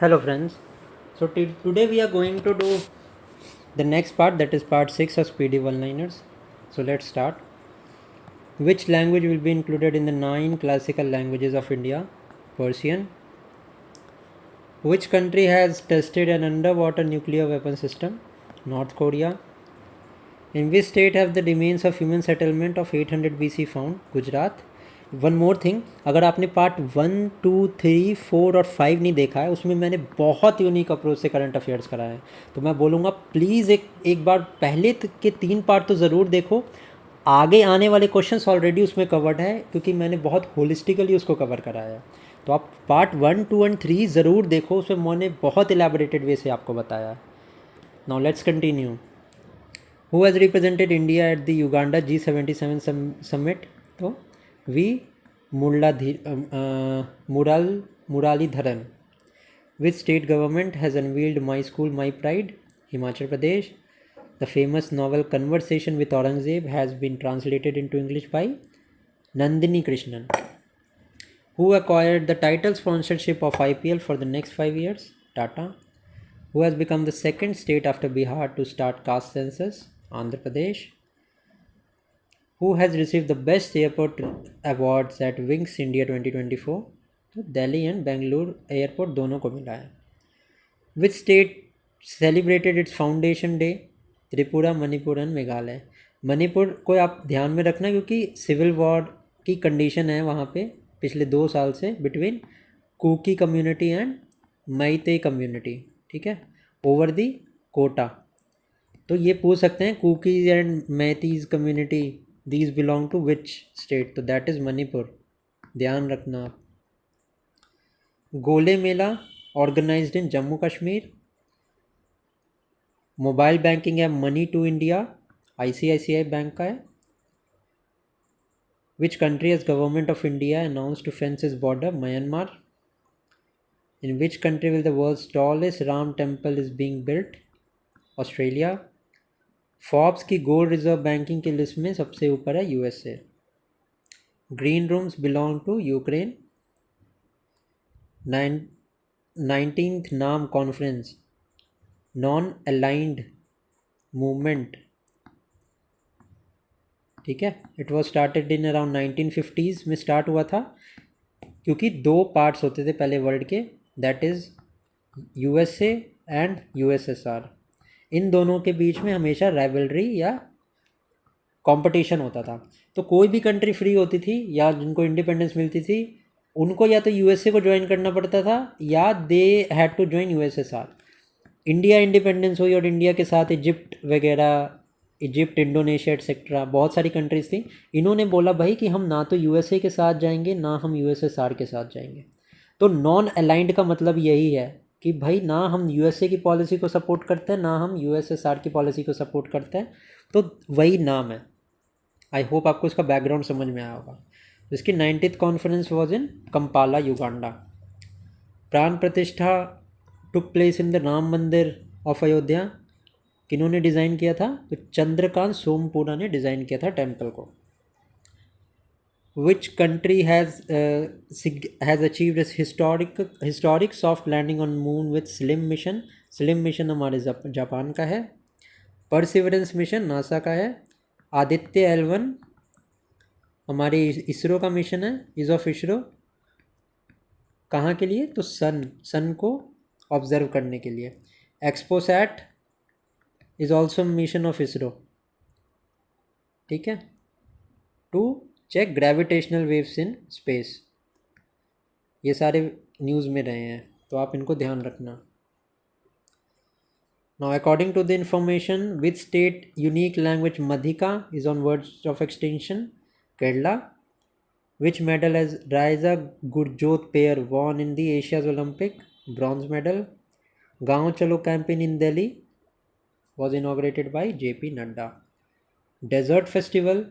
Hello friends. So today we are going to do the next part, that is part 6 of speedy one-liners. So let's start. Which language will be included in the 9 classical languages of India? Persian. Which country has tested an underwater nuclear weapon system? North Korea. In which state have the remains of human settlement of 800 BC found? Gujarat. One more thing, अगर आपने part 1, 2, 3, 4 और 5 नहीं देखा है, उसमें मैंने बहुत unique approach से करंट अफेयर्स कराया है। तो मैं बोलूँगा प्लीज़ एक बार पहले के 3 पार्ट तो ज़रूर देखो। आगे आने वाले क्वेश्चंस ऑलरेडी उसमें कवर्ड है, क्योंकि मैंने बहुत होलिस्टिकली उसको कवर कराया है। तो आप पार्ट 1, 2 एंड 3 ज़रूर देखो, उसमें मैंने बहुत एलैबोरेटेड वे से आपको बताया है। Now let's continue. Who has represented India at the Uganda G77 summit? तो V Muraleedharan. Which state government has unveiled my school my pride? Himachal Pradesh. The famous novel conversation with Aurangzeb has been translated into English by Nandini Krishnan. Who acquired the title sponsorship of IPL for the next 5 years? Tata. Who has become the second state after Bihar to start caste census? Andhra Pradesh. Who has received the best airport awards at Wings India 2024? तो Delhi and Bengaluru airport दोनों को मिला है। Which state celebrated it's foundation day? Tripura, Manipur and Meghalaya. Manipur को आप ध्यान में रखना, क्योंकि सिविल वॉर की कंडीशन है वहाँ पे पिछले 2 साल से बिटवीन कुकी कम्युनिटी एंड मैते कम्युनिटी, ठीक है, ओवर दी कोटा। तो ये पूछ सकते हैं Kukis and Meiteis community, these belong to which state? तो दैट इज़ मणिपुर, ध्यान रखना आप। Gole Mela organised in Jammu Kashmir. Mobile banking app money to India ICICI bank का है। Which country has government of India announce to fence its border? Myanmar. In which country will the world's tallest Ram temple is being built? Australia. Forbes की gold reserve banking की list में सबसे ऊपर है USA। Green rooms belong to Ukraine. 19th NAM conference non aligned movement, ठीक है, it was started in around 1950s में start हुआ था, क्योंकि 2 पार्ट्स होते थे पहले वर्ल्ड के, that is USA and USSR। इन दोनों के बीच में हमेशा राइवलरी या कंपटीशन होता था। तो कोई भी कंट्री फ्री होती थी या जिनको इंडिपेंडेंस मिलती थी, उनको या तो USA को ज्वाइन करना पड़ता था या they had to join USSR। India independence हुई और इंडिया के साथ इजिप्ट वगैरह, इजिप्ट, इंडोनेशिया एटसेट्रा, बहुत सारी कंट्रीज़ थी। इन्होंने बोला भाई कि हम ना तो USA के साथ जाएंगे ना हम USSR के साथ जाएंगे। तो नॉन अलाइंड का मतलब यही है कि भाई ना हम USA की पॉलिसी को सपोर्ट करते हैं ना हम USSR की पॉलिसी को सपोर्ट करते हैं। तो वही नाम है। आई होप आपको इसका बैकग्राउंड समझ में आया होगा। इसकी 90th conference was in Kampala, Uganda. प्राण प्रतिष्ठा took place in the Ram मंदिर ऑफ अयोध्या। किन्होंने डिज़ाइन किया था? तो चंद्रकांत सोमपुरा ने डिज़ाइन किया था टेम्पल को। Which country has achieved historic soft landing on moon with slim mission? Slim mission हमारे जापान का है। परसिवरेंस मिशन नासा का है। आदित्य L1 हमारे इसरो का मिशन है, इज ऑफ इसरो। कहाँ के लिए? तो सन को ऑब्जर्व करने के लिए। XPoSat is also mission of ISRO, ठीक है, to check gravitational waves in space. ये सारे न्यूज़ में रहे हैं, तो आप इनको ध्यान रखना। Now, according to the information, which state unique language Madhika is on verge of extinction? Kerala. Which medal has Raisa Gurjot pair won in the Asia's Olympic? Bronze medal. Gaon Chalo campaign in Delhi was inaugurated by JP Nadda. Desert festival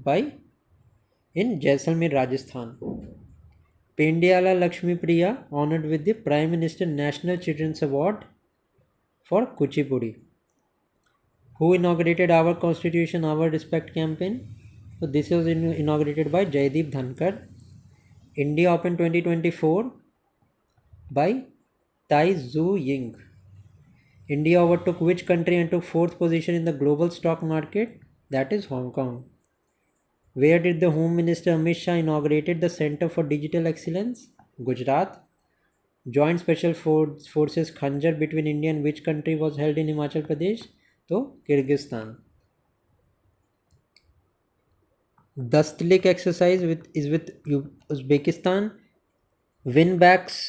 by in Jaisalmer, Rajasthan. Pendiala Lakshmi Priya honored with the Prime Minister National Children's Award for Kuchipudi. Who inaugurated Our Constitution, Our Respect campaign? So this was inaugurated by Jaideep Dhankar. India Open 2024 by Tai Zu Ying. India overtook which country and took fourth position in the global stock market? That is Hong Kong. Where did the Home Minister Amit Shah inaugurated the Center for Digital Excellence? Gujarat. Joint Special Forces Khanjar between India and which country was held in Himachal Pradesh? So, Kyrgyzstan. Dastlik exercise is with Uzbekistan. Winbacks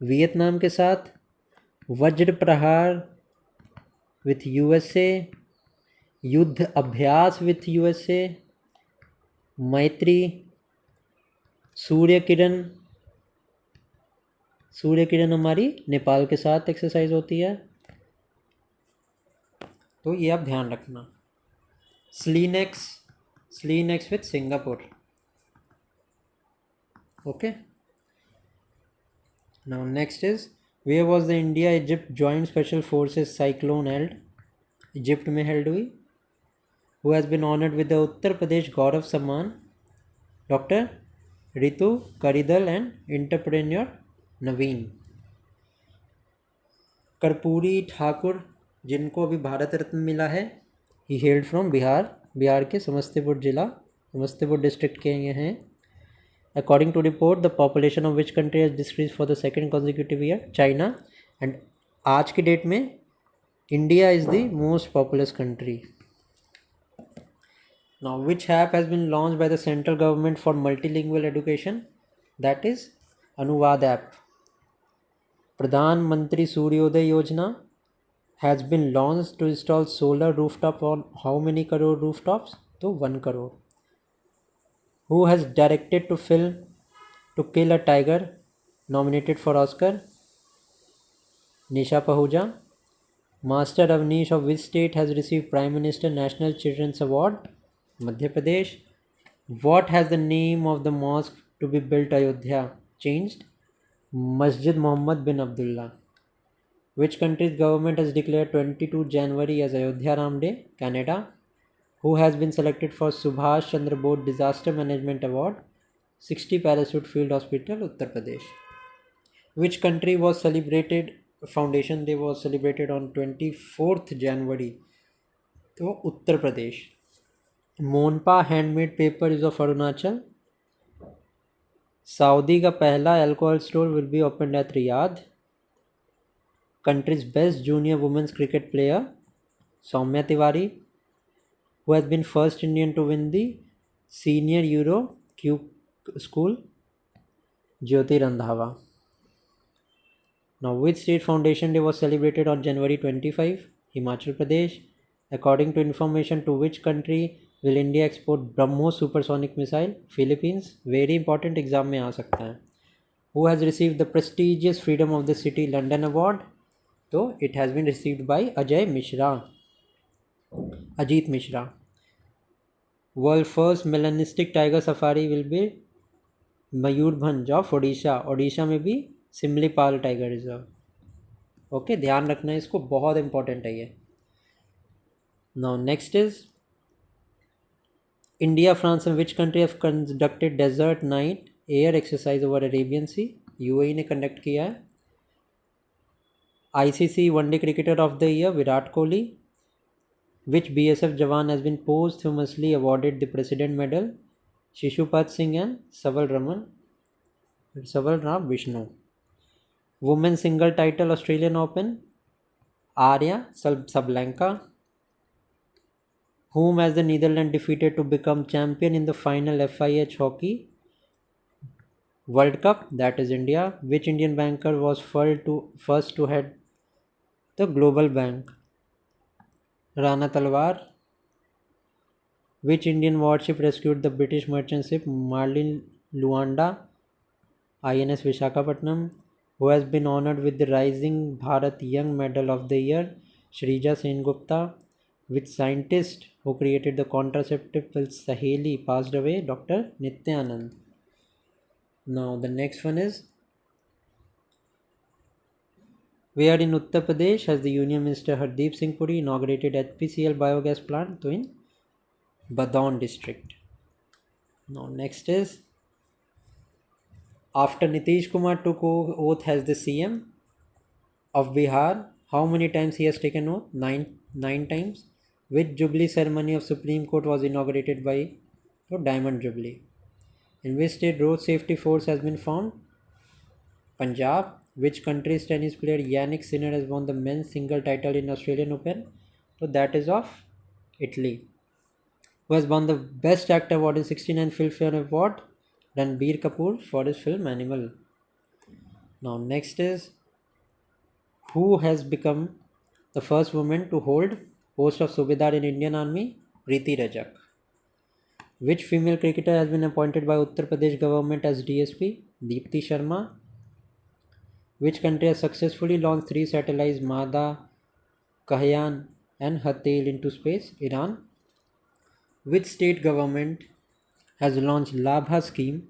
Vietnam के साथ. वज्र प्रहार with USA. युद्ध अभ्यास with USA. मैत्री. सूर्य किरण हमारी नेपाल के साथ एक्सरसाइज होती है, तो ये आप ध्यान रखना. SLINEX with Singapore. Okay. Now next is where was the India Egypt joint special forces Cyclone held? Egypt में हेल्ड हुई. Who has been honoured with the Uttar Pradesh Gaurav Samman? Doctor Ritu Karidhal and entrepreneur Naveen. Karpoori Thakur जिनको अभी भारत रत्न मिला है, ही हेल्ड फ्रॉम बिहार के Samastipur district के ये हैं. According to report the population of which country has decrease for the second consecutive year? China. And आज की डेट में India is the most populous country. Now, which app has been launched by the central government for multilingual education? That is Anuvad app. Pradhan Mantri Suryodaya Yojana has been launched to install solar rooftop on how many crore rooftops? So 1 crore. Who has directed to film To Kill a Tiger nominated for Oscar? Nisha Pahuja. Master Avnish of which state has received Prime Minister National Children's Award? Madhya Pradesh. What has the name of the mosque to be built Ayodhya changed? Masjid Muhammad bin Abdullah. Which country's government has declared 22 January as Ayodhya Ram Day? Canada. Who has been selected for Subhash Chandra Bose Disaster Management Award? 60 Parachute Field Hospital, Uttar Pradesh. Which country was celebrated Foundation Day was celebrated on 24th January? तो Uttar Pradesh. Monpa handmade paper is of Arunachal. Saudi का पहला alcohol store will be open at Riyadh. Country's best junior women's cricket player Saumya Tiwari. Who has been first Indian to win the senior Euro cube school? Jyoti Randhawa. Now which state foundation day was celebrated on January 25? Himachal Pradesh. According to information, to which country will India export BrahMos supersonic missile? Philippines. Very important exam में आ सकता है. Who has received the prestigious Freedom of the City London Award? तो it has been received by Ajit Mishra. World first melanistic tiger safari will be Mayurbhanj of Odisha में भी Similipal tiger reserve. Okay, ध्यान रखना है इसको, बहुत इंपॉर्टेंट है ये. Now next is India, France and which country have conducted desert night air exercise over Arabian Sea? UAE ने कंडक्ट किया है. ICC one day cricketer of the year Virat Kohli. Which BSF जवान has been posthumously awarded the President Medal? Shishupal Singh and Saval Ram Vishnu. Women single title Australian Open Aryna Sabalenka. Whom has the Netherlands defeated to become champion in the final FIH Hockey World Cup? That is India. Which Indian banker was first to head the Global Bank? Rana Talwar. Which Indian warship rescued the British merchant ship Marlin Luanda, INS Vishakhapatnam? Who has been honored with the Rising Bharat Young Medal of the Year? Shrija Sengupta. Which scientist who created the contraceptive pill Saheli passed away? Dr. Nityanand. Now the next one is where in Uttar Pradesh has the Union Minister Hardeep Singh Puri inaugurated HPCL biogas plant? So in Badaun district. Now next is After Nitish Kumar took oath as the CM of Bihar, how many times he has taken oath? Nine times. Which Jubilee ceremony of Supreme Court was inaugurated by Diamond Jubilee? In which state road safety force has been formed? Punjab. Which country's tennis player Yannick Sinner has won the men's single title in Australian Open? So that is of Italy. Who has won the Best Actor award in 69 Filmfare Award? Ranbir Kapoor for his film Animal. Now next is, who has become the first woman to hold post of Subedar in Indian Army? Preeti Rajak. Which female cricketer has been appointed by Uttar Pradesh government as DSP? Deepti Sharma. Which country has successfully launched 3 satellites, Mada, Kahyan and Hatil, into space? Iran. Which state government has launched Labha scheme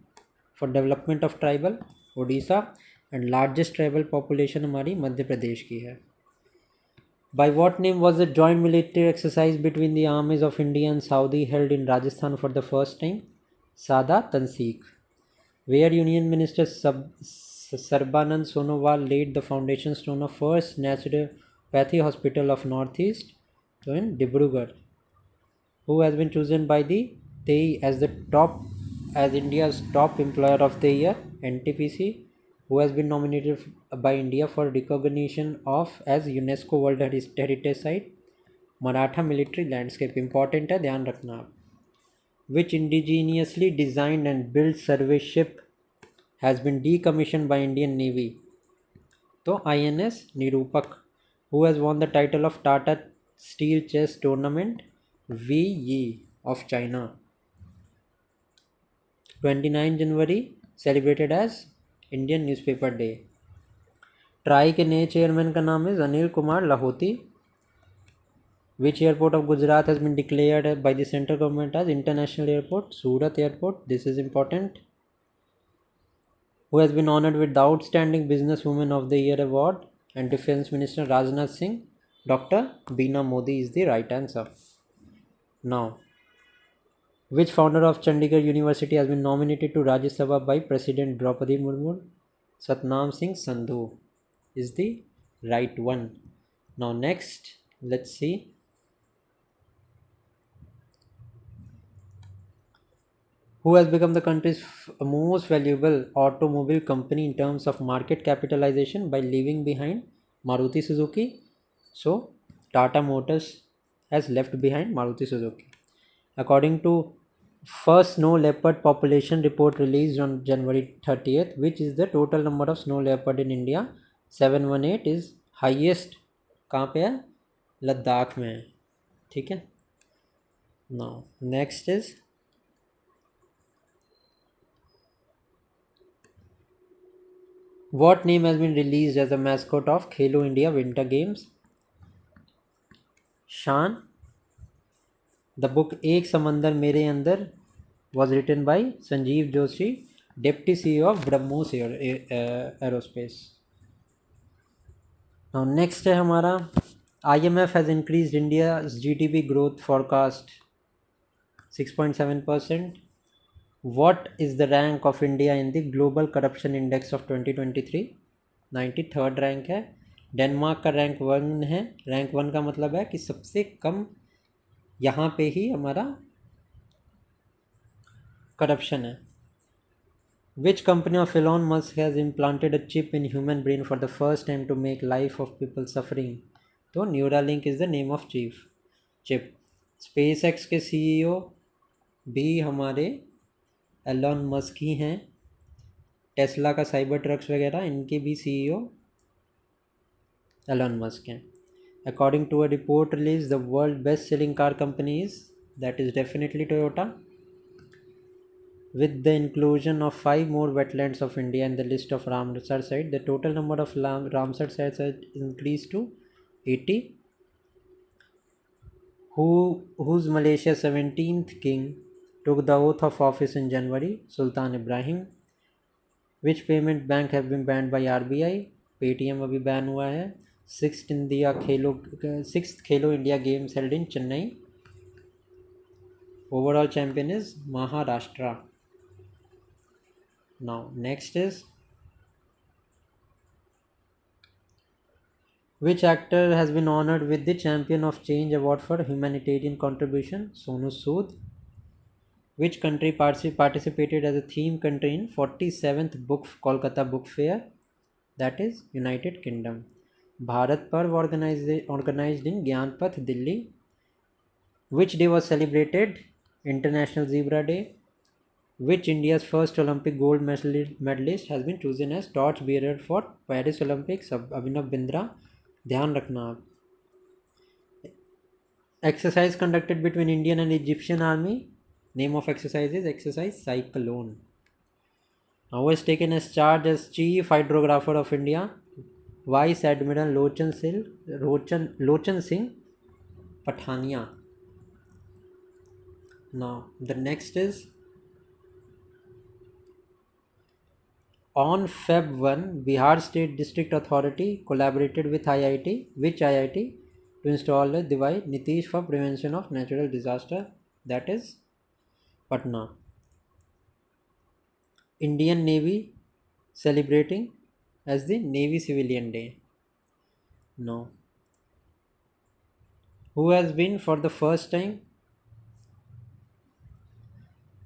for development of tribal? Odisha. And largest tribal population हमारी मध्य प्रदेश की है. By what name was the joint military exercise between the armies of India and Saudi held in Rajasthan for the first time? Sada Tanseek. Where Union Minister Sarbanand Sonowal laid the foundation stone of first naturopathy hospital of Northeast, so in Dibrugarh. Who has been chosen by the TEI as India's top employer of the year? NTPC. Who has been nominated by India for recognition of as UNESCO World Heritage Site? Maratha Military Landscape. Important है, ध्यान रखना आप. Which indigenously designed and built survey ship has been decommissioned by Indian Navy? तो INS Nirupak. Who has won the title of Tata Steel Chess Tournament? Wei Yi of China. 29 January celebrated as Indian Newspaper Day. Try के नए chairman का नाम है Anil Kumar लाहौती. Which airport of Gujarat has been declared by the central government as international airport? Surat Airport. This is important. Who has been honored with the Outstanding Businesswoman of the Year award? And Defense Minister Rajnath Singh. Dr. Beena Modi is the right answer. Now, which founder of Chandigarh University has been nominated to Rajya Sabha by President Draupadi Murmu? Satnam Singh Sandhu is the right one. Now next, let's see. Who has become the country's most valuable automobile company in terms of market capitalization by leaving behind Maruti Suzuki? So, Tata Motors has left behind Maruti Suzuki. According to first snow leopard population report released on January 30th, which is the total number of snow leopard in India? 718 is highest. कहाँ पे है? लद्दाख में है. ठीक है. Now next is, what name has been released as a mascot of Khelo India Winter Games? Shan. The book Ek Samandar Mere Andar was written by Sanjeev Joshi, Deputy CEO of BrahMos Aerospace. Now next है हमारा, IMF has increased India's GDP growth forecast 6.7%. What is the rank of India in the Global Corruption Index of 2023? 93rd rank है. Denmark का rank 1 है. Rank 1 का मतलब है कि सबसे कम यहाँ पे ही हमारा करप्शन है. Which company of Elon Musk has implanted a chip in human brain for the first time to make life of people suffering? तो Neuralink is the name of chip. SpaceX के CEO भी हमारे Elon Musk ही हैं. Tesla का cyber trucks वगैरह इनके भी CEO Elon Musk हैं. According to a report released, the world best selling car company is, that is definitely Toyota. With the inclusion of 5 more wetlands of India in the list of Ramsar sites, the total number of Ramsar sites has increased to 80. Whose Malaysia's 17th king took the oath of office in January? Sultan Ibrahim. Which payment bank have been banned by RBI? Paytm अभी ban हुआ है. Sixth Khelo India Games held in Chennai. Overall champion is Maharashtra. Now next is, which actor has been honored with the Champion of Change Award for humanitarian contribution? Sonu Sood. Which country participated as a theme country in 47th Kolkata Book Fair? That is United Kingdom. Bharat Parv organized in Gyanpath, Delhi. Which day was celebrated? International Zebra Day. Which India's first Olympic gold medalist has been chosen as torch bearer for Paris Olympics? Abhinav Bindra. ध्यान रखना आप. Exercise conducted between Indian and Egyptian army. Name of exercise is exercise Cyclone. Now was taken as charge as Chief Hydrographer of India? Vice Admiral Lochan Singh Pathania. Now the next is, on Feb 1, Bihar State District Authority collaborated with IIT. Which IIT? To install a device Nitish for prevention of natural disaster. That is Patna. Indian Navy celebrating as the Navy Civilian Day. No. Who has been for the first time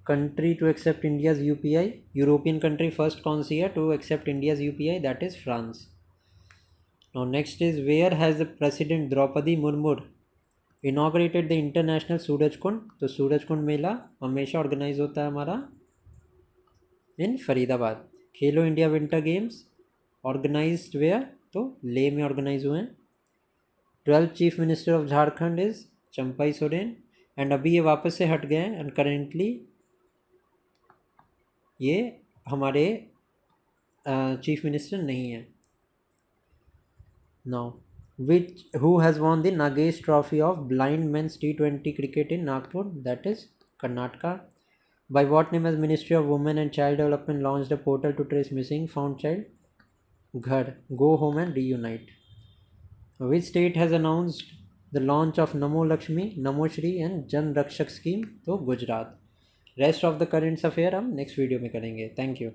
country to accept India's UPI? European country first कौन सी है to accept India's UPI? That is France. Now next is, where has the President Draupadi Murmu inaugurated the International Suraj Kund? तो सूरज कुंड मेला हमेशा organise होता है हमारा in Faridabad. Khelo India winter games organized where? तो ले में organize हुए हैं. 12th chief minister of Jharkhand is Champai Soren. And अभी ये वापस से हट गए हैं एंड करेंटली ये हमारे चीफ मिनिस्टर नहीं है. Now who has won the Nagesh Trophy of Blind Men's T20 Cricket in Nagpur? That is Karnataka. By what name has Ministry of Women and Child Development launched a portal to trace missing found child? Ghar, Go Home and Reunite. Which state has announced the launch of Namo Lakshmi, Namo Shri and Jan Rakshak scheme? तो Gujarat. Rest of the current affair हम next video में करेंगे. Thank you.